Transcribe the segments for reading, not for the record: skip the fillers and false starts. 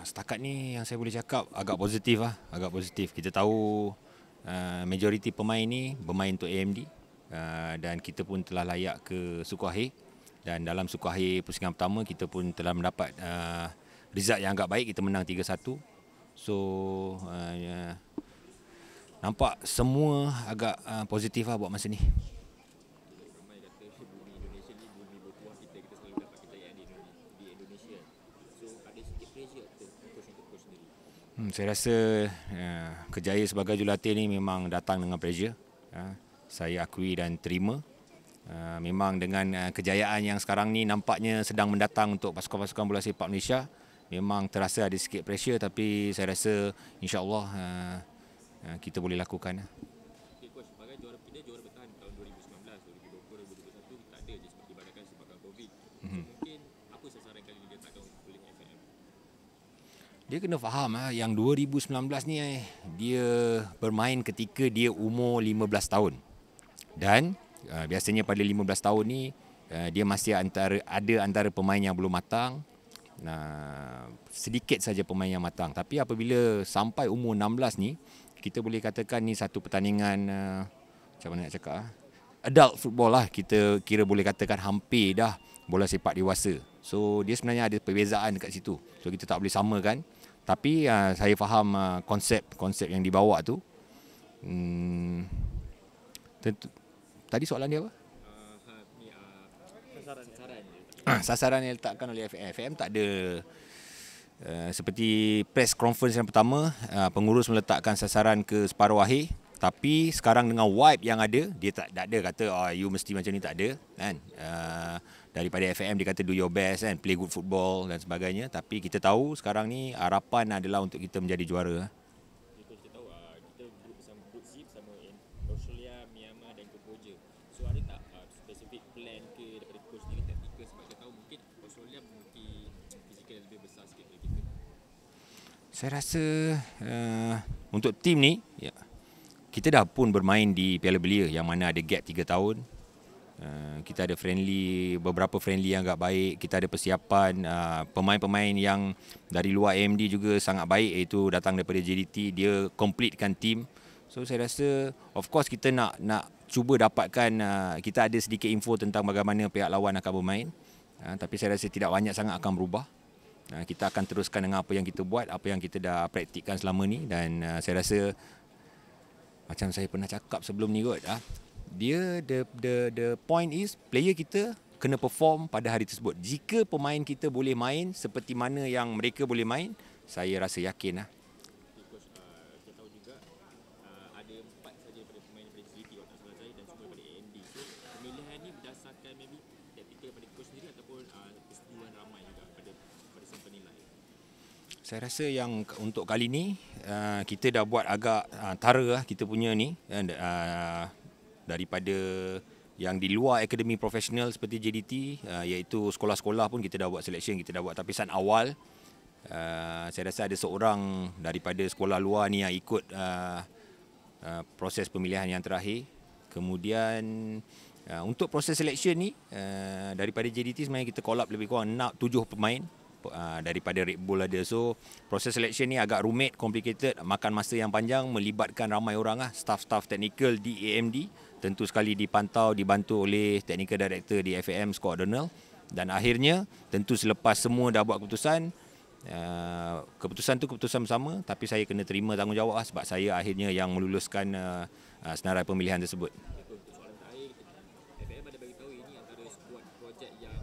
Setakat ni yang saya boleh cakap agak positif lah, agak positif. Kita tahu majoriti pemain ni bermain untuk AMD dan kita pun telah layak ke suku akhir, dan dalam suku akhir pusingan pertama kita pun telah mendapat result yang agak baik, kita menang 3-1. So nampak semua agak positif lah buat masa ni. Saya rasa kerjaya sebagai jurulatih ni memang datang dengan pressure. Saya akui dan terima. Memang dengan kejayaan yang sekarang ni nampaknya sedang mendatang untuk pasukan-pasukan bola sepak Malaysia, memang terasa ada sikit pressure, tapi saya rasa insya-Allah kita boleh lakukan. Okay, Coach, sebagai juara bertahan tahun 2019, 2020, 2021 tak ada je sebab dibatalkan sebabkan COVID. Mungkin apa sasaran kali ini diletakkan oleh FAM? Dia kena faham yang 2019 ni dia bermain ketika dia umur 15 tahun. Dan biasanya pada 15 tahun ni dia masih antara pemain yang belum matang. Sedikit saja pemain yang matang. Tapi apabila sampai umur 16 ni, kita boleh katakan ni satu pertandingan macam mana nak cakap, adult football lah. Kita kira boleh katakan hampir dah bola sepak dewasa. So dia sebenarnya ada perbezaan dekat situ. So kita tak boleh samakan. Tapi saya faham konsep yang dibawa tu. Tadi soalan dia apa? Sasaran yang diletakkan oleh FAM tak ada. Seperti press conference yang pertama, pengurus meletakkan sasaran ke separuh akhir. Tapi sekarang dengan wipe yang ada, dia tak ada kata you mesti macam ni, tak ada kan. Daripada FAM dia kata do your best kan, play good football dan sebagainya. Tapi kita tahu sekarang ni harapan adalah untuk kita menjadi juara. Kita tahu kita bersama Group C bersama Australia, Myanmar dan Kemboja. So ada tak specific plan ke daripada coach sendiri, taktikal, sebab kita tahu mungkin Australia mungkin fizikal lebih besar sikit dari kita. Saya rasa untuk tim ni kita dah pun bermain di Piala Belia yang mana ada gap 3 tahun. Kita ada beberapa friendly yang agak baik. Kita ada persiapan, pemain-pemain yang dari luar AMD juga sangat baik, iaitu datang daripada JDT. Dia completekan tim. So saya rasa of course kita nak cuba dapatkan, kita ada sedikit info tentang bagaimana pihak lawan akan bermain. Tapi saya rasa tidak banyak sangat akan berubah. Kita akan teruskan dengan apa yang kita buat, apa yang kita dah praktikkan selama ni. Dan saya rasa macam saya pernah cakap sebelum ni kot, dia the point is player kita kena perform pada hari tersebut. Jika pemain kita boleh main seperti mana yang mereka boleh main, saya rasa yakin lah. Coach, kita tahu juga ada 4 saja daripada pemain daripada JDT kalau tak salah saya, dan semua daripada AMD. So pemilihan ni berdasarkan maybe taktikal daripada coach sendiri ataupun persetujuan ramai juga pada sang penilai. Saya rasa yang untuk kali ni kita dah buat agak tara lah kita punya ni, daripada yang di luar akademi profesional seperti JDT, iaitu sekolah-sekolah pun kita dah buat selection, kita dah buat tapisan awal. Saya rasa ada seorang daripada sekolah luar ni yang ikut proses pemilihan yang terakhir. Kemudian untuk proses selection ni daripada JDT sebenarnya kita call up lebih kurang 7 pemain daripada Red Bull ada. So proses selection ni agak rumit, complicated, makan masa yang panjang, melibatkan ramai orang lah, staff-staff teknikal di AMD, tentu sekali dipantau, dibantu oleh technical director di FAM, Scott O'Donnell. Dan akhirnya tentu selepas semua dah buat keputusan, keputusan tu keputusan bersama, tapi saya kena terima tanggungjawab lah, sebab saya akhirnya yang meluluskan senarai pemilihan tersebut. Soalan terakhir, FAM ada beritahu ini antara skuad projek yang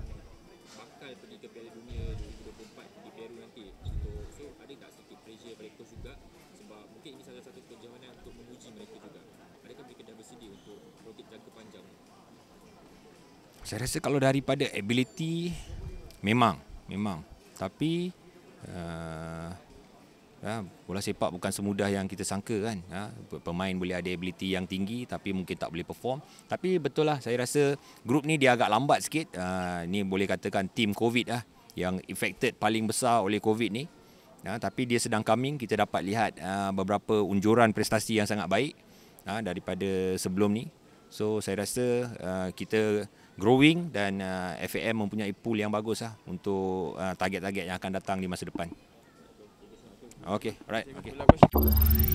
bakal pergi ke Piala Dunia 2024 di Peru nanti. So ada tak sedikit pressure daripada coach juga, sebab mungkin ini salah satu kejohanan untuk menguji mereka juga. Adakah mereka dah bersedia untuk projek jangka panjang? Saya rasa kalau daripada ability memang. Tapi bola sepak bukan semudah yang kita sangka kan. Pemain boleh ada ability yang tinggi tapi mungkin tak boleh perform. Tapi betul lah, saya rasa grup ni dia agak lambat sikit. Ni boleh katakan tim COVID lah, yang affected paling besar oleh COVID ni. Tapi dia sedang coming. Kita dapat lihat beberapa unjuran prestasi yang sangat baik daripada sebelum ni. So saya rasa kita growing dan FAM mempunyai pool yang bagus lah untuk target-target yang akan datang di masa depan. Okay, alright. Okay. Itulah coach.